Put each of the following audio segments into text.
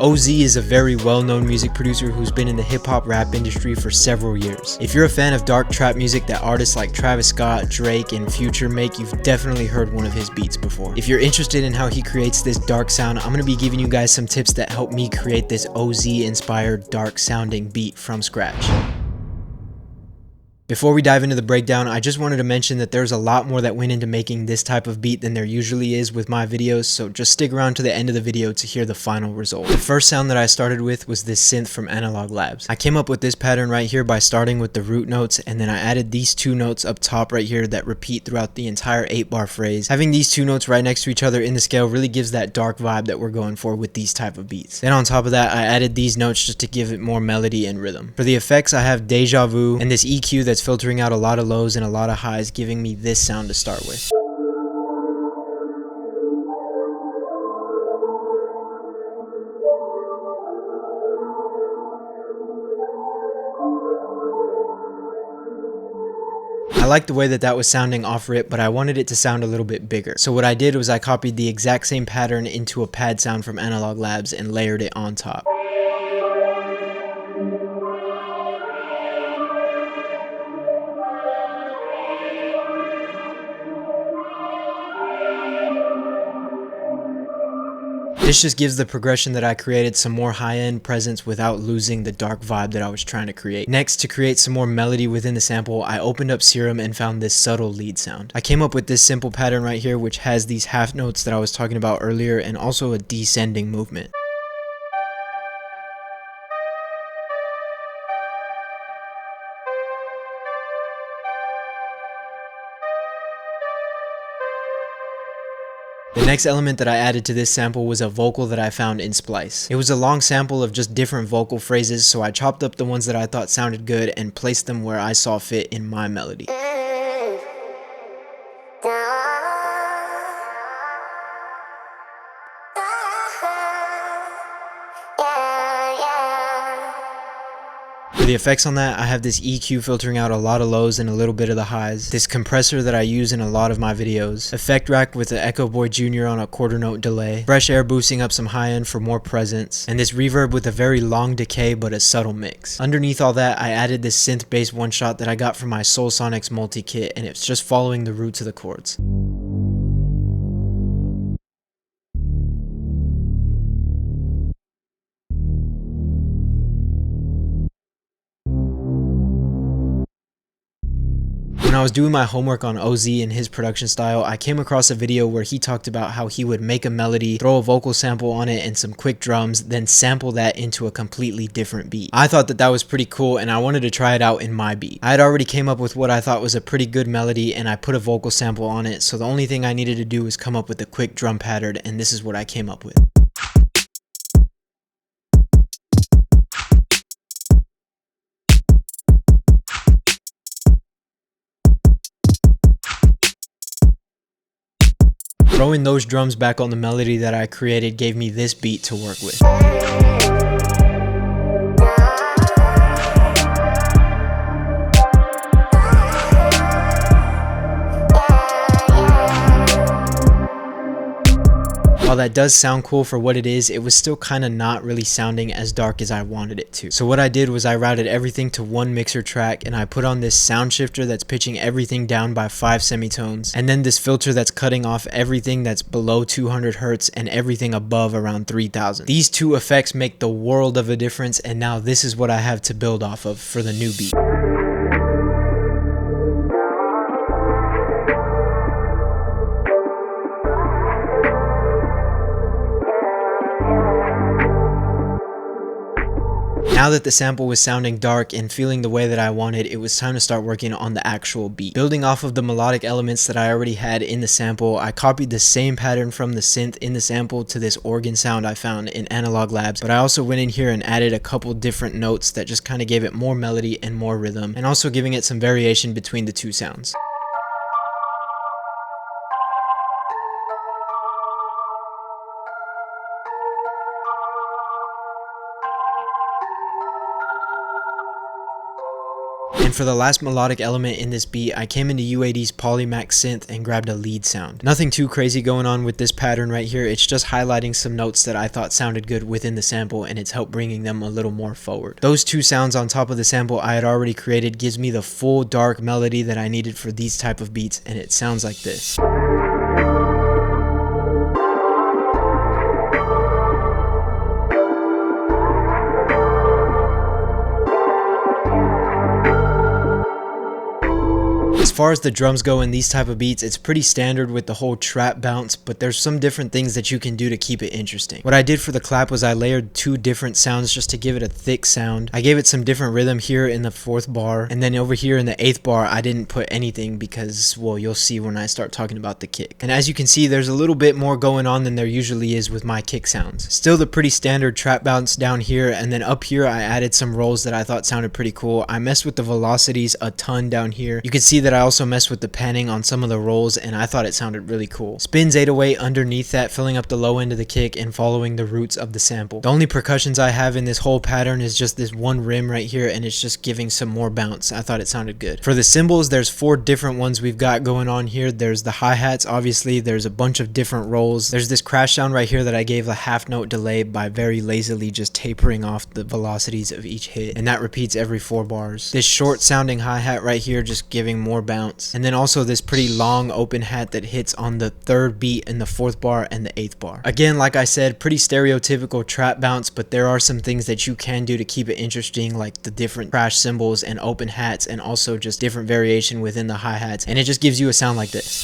OZ is a very well-known music producer who's been in the hip-hop rap industry for several years. If you're a fan of dark trap music that artists like Travis Scott, Drake, and Future make, you've definitely heard one of his beats before. If you're interested in how he creates this dark sound, I'm going to be giving you guys some tips that help me create this OZ-inspired dark sounding beat from scratch. Before we dive into the breakdown, I just wanted to mention that there's a lot more that went into making this type of beat than there usually is with my videos, so just stick around to the end of the video to hear the final result. The first sound that I started with was this synth from Analog Labs. I came up with this pattern right here by starting with the root notes, and then I added these two notes up top right here that repeat throughout the entire 8-bar phrase. Having these two notes right next to each other in the scale really gives that dark vibe that we're going for with these type of beats. Then on top of that, I added these notes just to give it more melody and rhythm. For the effects, I have Deja Vu and this EQ that's filtering out a lot of lows and a lot of highs, giving me this sound to start with. I liked the way that was sounding off rip, but I wanted it to sound a little bit bigger. So what I did was I copied the exact same pattern into a pad sound from Analog Labs and layered it on top. This just gives the progression that I created some more high-end presence without losing the dark vibe that I was trying to create. Next, to create some more melody within the sample, I opened up Serum and found this subtle lead sound. I came up with this simple pattern right here, which has these half notes that I was talking about earlier and also a descending movement. The next element that I added to this sample was a vocal that I found in Splice. It was a long sample of just different vocal phrases, so I chopped up the ones that I thought sounded good and placed them where I saw fit in my melody. For the effects on that, I have this EQ filtering out a lot of lows and a little bit of the highs, this compressor that I use in a lot of my videos, effect rack with the Echo Boy Jr. on a quarter note delay, fresh air boosting up some high end for more presence, and this reverb with a very long decay but a subtle mix. Underneath all that, I added this synth bass one shot that I got from my Soul Sonics multi-kit, and it's just following the roots of the chords. When I was doing my homework on OZ and his production style, I came across a video where he talked about how he would make a melody, throw a vocal sample on it and some quick drums, then sample that into a completely different beat. I thought that was pretty cool and I wanted to try it out in my beat. I had already came up with what I thought was a pretty good melody and I put a vocal sample on it, so the only thing I needed to do was come up with a quick drum pattern, and this is what I came up with. Throwing those drums back on the melody that I created gave me this beat to work with. While that does sound cool for what it is, it was still kind of not really sounding as dark as I wanted it to. So what I did was I routed everything to one mixer track and I put on this sound shifter that's pitching everything down by 5 semitones, and then this filter that's cutting off everything that's below 200 Hz and everything above around 3000. These two effects make the world of a difference, and now this is what I have to build off of for the new beat. Now that the sample was sounding dark and feeling the way that I wanted, it was time to start working on the actual beat. Building off of the melodic elements that I already had in the sample, I copied the same pattern from the synth in the sample to this organ sound I found in Analog Labs, but I also went in here and added a couple different notes that just kind of gave it more melody and more rhythm, and also giving it some variation between the two sounds. And for the last melodic element in this beat, I came into U80's Polymax synth and grabbed a lead sound. Nothing too crazy going on with this pattern right here, it's just highlighting some notes that I thought sounded good within the sample, and it's helped bringing them a little more forward. Those two sounds on top of the sample I had already created gives me the full dark melody that I needed for these type of beats, and it sounds like this. As far as the drums go in these type of beats, it's pretty standard with the whole trap bounce, but there's some different things that you can do to keep it interesting. What I did for the clap was I layered two different sounds just to give it a thick sound. I gave it some different rhythm here in the 4th bar, and then over here in the 8th bar I didn't put anything because, well, you'll see when I start talking about the kick. And as you can see, there's a little bit more going on than there usually is with my kick sounds. Still the pretty standard trap bounce down here, and then up here I added some rolls that I thought sounded pretty cool. I messed with the velocities a ton down here. You can see that I also messed with the panning on some of the rolls, and I thought it sounded really cool. Spins 808 underneath that, filling up the low end of the kick and following the roots of the sample. The only percussions I have in this whole pattern is just this one rim right here, and it's just giving some more bounce. I thought it sounded good. For the cymbals, there's 4 different ones we've got going on here. There's the hi-hats, obviously, there's a bunch of different rolls. There's this crash sound right here that I gave a half note delay by very lazily just tapering off the velocities of each hit, and that repeats every 4 bars. This short sounding hi-hat right here just giving more bounce. And then also this pretty long open hat that hits on the 3rd beat in the 4th bar and the 8th bar. Again, like I said, pretty stereotypical trap bounce, but there are some things that you can do to keep it interesting, like the different crash cymbals and open hats, and also just different variation within the hi-hats, and it just gives you a sound like this.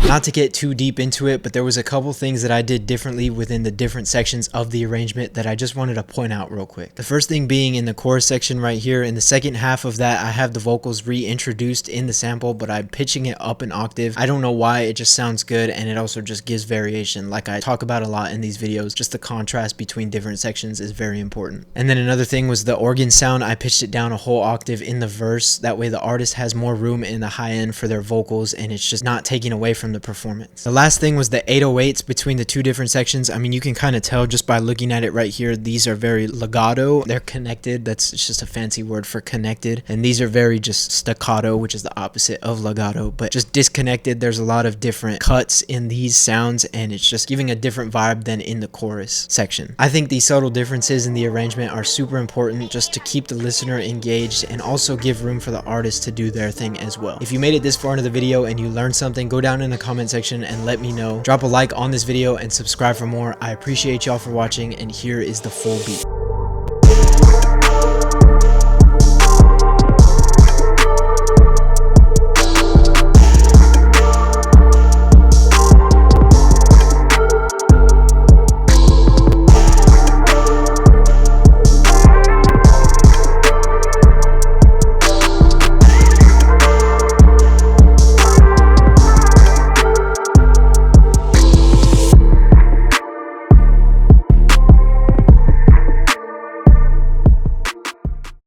Not to get too deep into it, but there was a couple things that I did differently within the different sections of the arrangement that I just wanted to point out real quick. The first thing being in the chorus section right here, in the second half of that, I have the vocals reintroduced in the sample, but I'm pitching it up an octave. I don't know why, it just sounds good, and it also just gives variation. Like I talk about a lot in these videos, just the contrast between different sections is very important. And then another thing was the organ sound. I pitched it down a whole octave in the verse. That way the artist has more room in the high end for their vocals, and it's just not taking away from the performance. The last thing was the 808s between the two different sections. I mean, you can kind of tell just by looking at it right here. These are very legato. They're connected. That's just a fancy word for connected. And these are very just staccato, which is the opposite of legato, but just disconnected. There's a lot of different cuts in these sounds, and it's just giving a different vibe than in the chorus section. I think these subtle differences in the arrangement are super important just to keep the listener engaged and also give room for the artist to do their thing as well. If you made it this far into the video and you learned something, go down in the comment section and let me know. Drop a like on this video and subscribe for more. I appreciate y'all for watching, and here is the full beat.